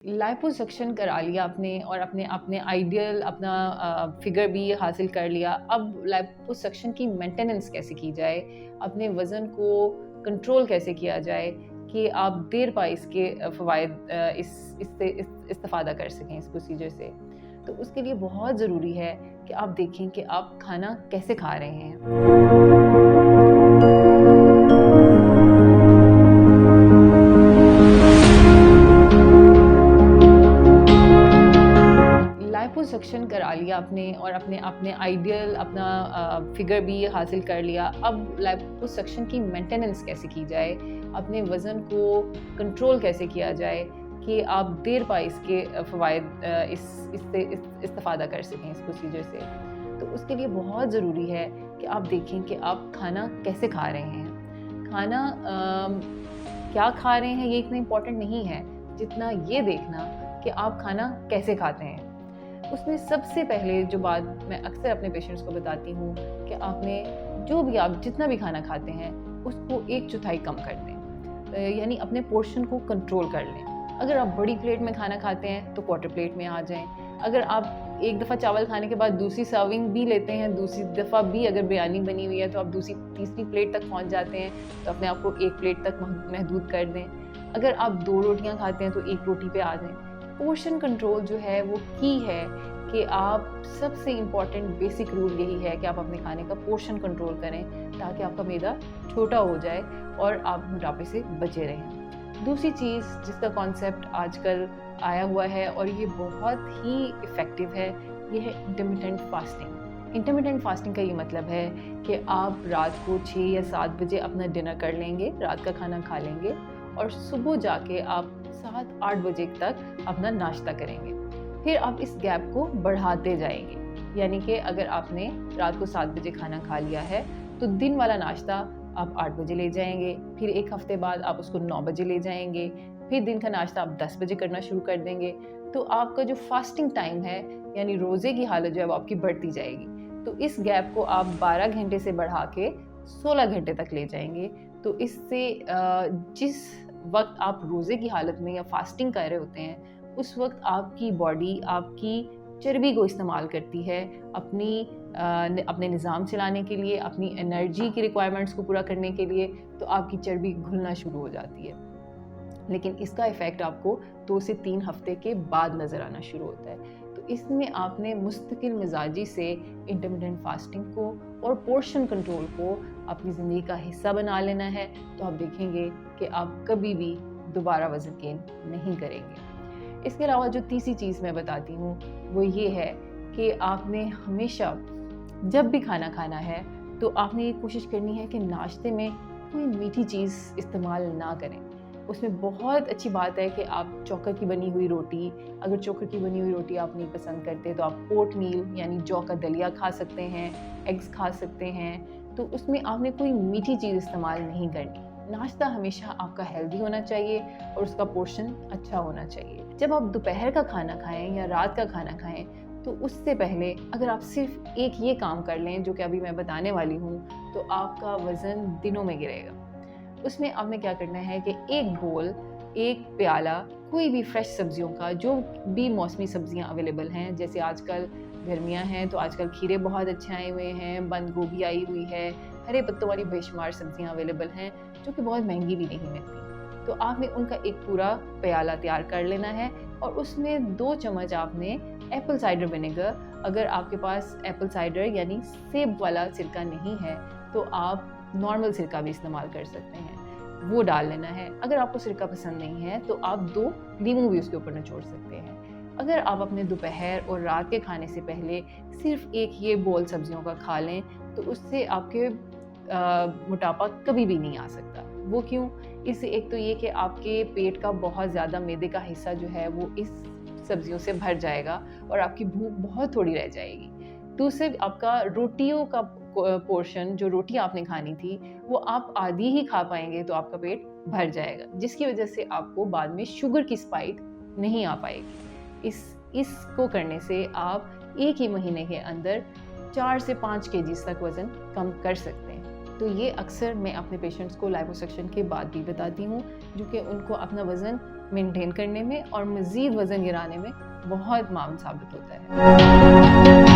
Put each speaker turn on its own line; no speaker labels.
Liposuction करा लिया आपने और अपने आइडियल अपना फिगर भी हासिल कर लिया। अब लाइपोसक्शन की मेंटेनेंस कैसे की जाए, अपने वज़न को कंट्रोल कैसे किया जाए कि आप देर पा इसके फ़वाइद इससे इस्तिफ़ादा कर सकें इस प्रोसीजर से। तो उसके लिए बहुत ज़रूरी है कि आप देखें कि आप खाना कैसे खा रहे हैं। लाइपोसक्शन करा लिया आपने और अपने आइडियल अपना फिगर भी हासिल कर लिया। अब लाइपोसक्शन की मेंटेनेंस कैसे की जाए, अपने वज़न को कंट्रोल कैसे किया जाए कि आप देर पा इसके फ़वाइद इससे इस्तिफ़ादा कर सकें इस प्रोसीजर से। तो उसके लिए बहुत ज़रूरी है कि आप देखें कि आप खाना कैसे खा रहे हैं। खाना क्या खा रहे हैं ये इतना इम्पोर्टेंट नहीं है जितना ये देखना कि आप खाना कैसे खाते हैं। उसमें सबसे पहले जो बात मैं अक्सर अपने पेशेंट्स को बताती हूँ कि आपने जो भी आप जितना भी खाना खाते हैं उसको 1/4 कम कर दें, यानी अपने पोर्शन को कंट्रोल कर लें। अगर आप बड़ी प्लेट में खाना खाते हैं तो क्वार्टर प्लेट में आ जाएं। अगर आप एक दफ़ा चावल खाने के बाद दूसरी सर्विंग भी लेते हैं, दूसरी दफ़ा भी अगर बिरयानी बनी हुई है तो आप दूसरी तीसरी प्लेट तक पहुँच जाते हैं, तो अपने आप को 1 प्लेट तक महदूद कर दें। अगर आप 2 रोटियाँ खाते हैं तो 1 रोटी पे आ जाएं। पोर्शन कंट्रोल जो है वो की है कि आप सबसे इम्पॉर्टेंट बेसिक रूल यही है कि आप अपने खाने का पोर्शन कंट्रोल करें ताकि आपका मैदा छोटा हो जाए और आप मोटापे से बचे रहें। दूसरी चीज़ जिसका कॉन्सेप्ट आजकल आया हुआ है और ये बहुत ही इफ़ेक्टिव है, ये है इंटरमिटेंट फास्टिंग। इंटरमिटेंट फास्टिंग का ये मतलब है कि आप रात को 6 या 7 बजे अपना डिनर कर लेंगे, रात का खाना खा लेंगे और सुबह जाके आप 7-8 बजे तक अपना नाश्ता करेंगे। फिर आप इस गैप को बढ़ाते जाएंगे, यानी कि अगर आपने रात को 7 बजे खाना खा लिया है तो दिन वाला नाश्ता आप 8 बजे ले जाएंगे, फिर एक हफ्ते बाद आप उसको 9 बजे ले जाएंगे, फिर दिन का नाश्ता आप 10 बजे करना शुरू कर देंगे। तो आपका जो फास्टिंग टाइम है यानी रोज़े की हालत जो है वो आपकी बढ़ती जाएगी। तो इस गैप को आप 12 घंटे से बढ़ा के 16 घंटे तक ले जाएंगे। तो इससे जिस वक्त आप रोज़े की हालत में या फास्टिंग कर रहे होते हैं उस वक्त आपकी बॉडी आपकी चर्बी को इस्तेमाल करती है अपने निज़ाम चलाने के लिए, अपनी एनर्जी की रिक्वायरमेंट्स को पूरा करने के लिए। तो आपकी चर्बी घुलना शुरू हो जाती है, लेकिन इसका इफ़ेक्ट आपको 2 से 3 हफ्ते के बाद नज़र आना शुरू होता है। तो इसमें आपने मुस्तकिल मिजाजी से इंटरमिटेंट फास्टिंग को और पोर्शन कंट्रोल को अपनी ज़िंदगी का हिस्सा बना लेना है। तो आप देखेंगे कि आप कभी भी दोबारा वज़न गेन नहीं करेंगे। इसके अलावा जो तीसरी चीज़ मैं बताती हूँ वो ये है कि आपने हमेशा जब भी खाना खाना है तो आपने ये कोशिश करनी है कि नाश्ते में कोई मीठी चीज़ इस्तेमाल ना करें। उसमें बहुत अच्छी बात है कि आप चोकर की बनी हुई रोटी, अगर चोकर की बनी हुई रोटी आप नहीं पसंद करते तो आप ओट मील यानी जौ का दलिया खा सकते हैं, एग्स खा सकते हैं। तो उसमें आपने कोई मीठी चीज़ इस्तेमाल नहीं करनी। नाश्ता हमेशा आपका हेल्दी होना चाहिए और उसका पोर्शन अच्छा होना चाहिए। जब आप दोपहर का खाना खाएं या रात का खाना खाएं तो उससे पहले अगर आप सिर्फ एक ये काम कर लें जो कि अभी मैं बताने वाली हूँ तो आपका वज़न दिनों में गिरेगा। उसमें आपने क्या करना है कि एक बोल, एक प्याला कोई भी फ्रेश सब्जियों का, जो भी मौसमी सब्जियां अवेलेबल हैं, जैसे आजकल गर्मियां हैं तो आजकल खीरे बहुत अच्छे आए हुए हैं, बंद गोभी आई हुई है, हरे पत्तों वाली बेशुमार सब्जियां अवेलेबल हैं जो कि बहुत महंगी भी नहीं मिलती। तो आपने उनका एक पूरा प्याला तैयार कर लेना है और उसमें 2 चम्मच आपने एप्पल साइडर विनेगर, अगर आपके पास एप्पल साइडर यानी सेब वाला सिरका नहीं है तो आप नॉर्मल सिरका भी इस्तेमाल कर सकते हैं, वो डाल लेना है। अगर आपको सिरका पसंद नहीं है तो आप 2 लीमू भी उसके ऊपर निचोड़ सकते हैं। अगर आप अपने दोपहर और रात के खाने से पहले सिर्फ एक ये बोल सब्जियों का खा लें तो उससे आपके मोटापा कभी भी नहीं आ सकता। वो क्यों? इससे एक तो ये कि आपके पेट का बहुत ज़्यादा मैदे का हिस्सा जो है वो इस सब्जियों से भर जाएगा और आपकी भूख बहुत थोड़ी रह जाएगी। दूसरे आपका रोटियों का पोर्शन, जो रोटी आपने खानी थी वो आप आधी ही खा पाएंगे तो आपका पेट भर जाएगा, जिसकी वजह से आपको बाद में शुगर की स्पाइक नहीं आ पाएगी। इसको करने से आप एक ही महीने के अंदर 4 से 5 केजीज तक वज़न कम कर सकते हैं। तो ये अक्सर मैं अपने पेशेंट्स को लाइपोसक्शन के बाद भी बताती हूँ, जो कि उनको अपना वज़न مینٹین کرنے میں اور مزید وزن گرانے میں بہت معاون ثابت ہوتا ہے.